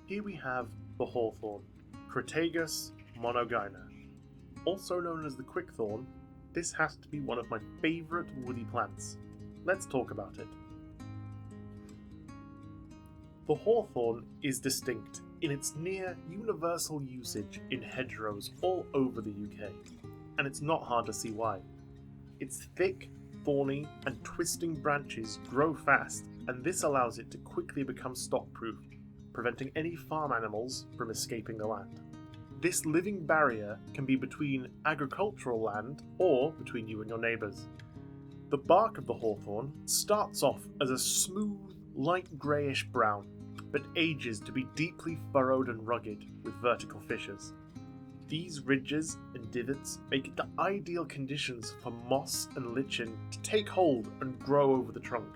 Here we have the hawthorn, Crataegus monogyna. Also known as the quickthorn, this has to be one of my favourite woody plants. Let's talk about it. The hawthorn is distinct in its near universal usage in hedgerows all over the UK, and it's not hard to see why. Its thick, thorny and twisting branches grow fast, and this allows it to quickly become stock-proof, preventing any farm animals from escaping the land. This living barrier can be between agricultural land or between you and your neighbours. The bark of the hawthorn starts off as a smooth, light greyish brown, but ages to be deeply furrowed and rugged with vertical fissures. These ridges and divots make it the ideal conditions for moss and lichen to take hold and grow over the trunk.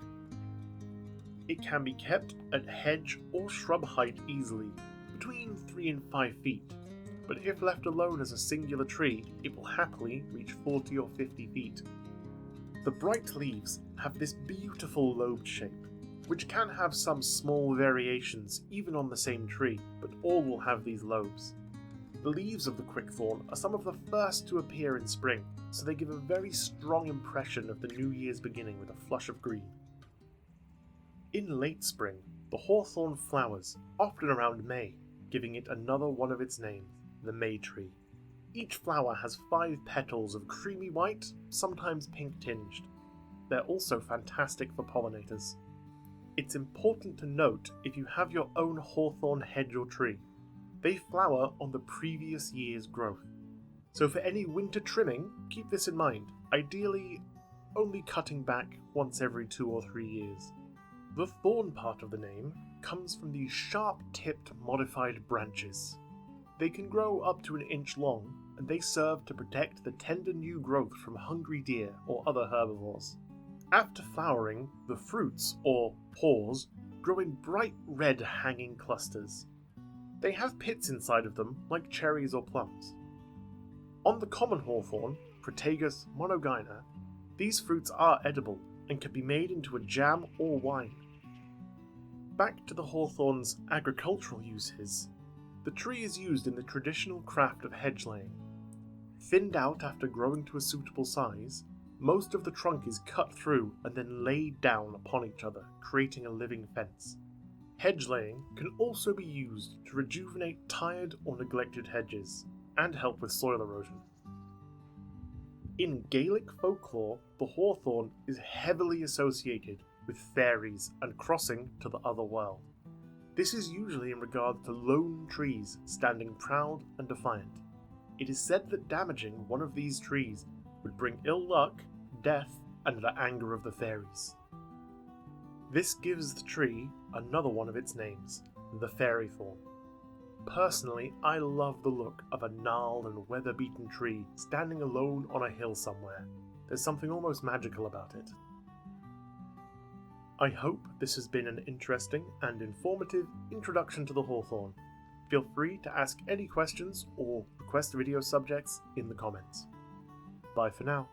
It can be kept at hedge or shrub height easily, between 3 and 5 feet, but if left alone as a singular tree, it will happily reach 40 or 50 feet. The bright leaves have this beautiful lobed shape, which can have some small variations even on the same tree, but all will have these lobes. The leaves of the quickthorn are some of the first to appear in spring, so they give a very strong impression of the new year's beginning with a flush of green. In late spring, the hawthorn flowers, often around May, giving it another one of its names, the May tree. Each flower has 5 petals of creamy white, sometimes pink tinged. They're also fantastic for pollinators. It's important to note if you have your own hawthorn hedge or tree. They flower on the previous year's growth. So for any winter trimming, keep this in mind, ideally only cutting back once every 2 or 3 years. The thorn part of the name comes from these sharp-tipped modified branches. They can grow up to 1 inch long, and they serve to protect the tender new growth from hungry deer or other herbivores. After flowering, the fruits, or pores, grow in bright red hanging clusters. They have pits inside of them like cherries or plums. On the common hawthorn, Crataegus monogyna, these fruits are edible and can be made into a jam or wine. Back to the hawthorn's agricultural uses. The tree is used in the traditional craft of hedgelaying. Thinned out after growing to a suitable size, most of the trunk is cut through and then laid down upon each other, creating a living fence. Hedgelaying can also be used to rejuvenate tired or neglected hedges, and help with soil erosion. In Gaelic folklore, the hawthorn is heavily associated with fairies and crossing to the other world. This is usually in regard to lone trees standing proud and defiant. It is said that damaging one of these trees would bring ill luck, death, and the anger of the fairies. This gives the tree another one of its names, the fairythorn. Personally, I love the look of a gnarled and weather-beaten tree standing alone on a hill somewhere. There's something almost magical about it. I hope this has been an interesting and informative introduction to the hawthorn. Feel free to ask any questions or request video subjects in the comments. Bye for now.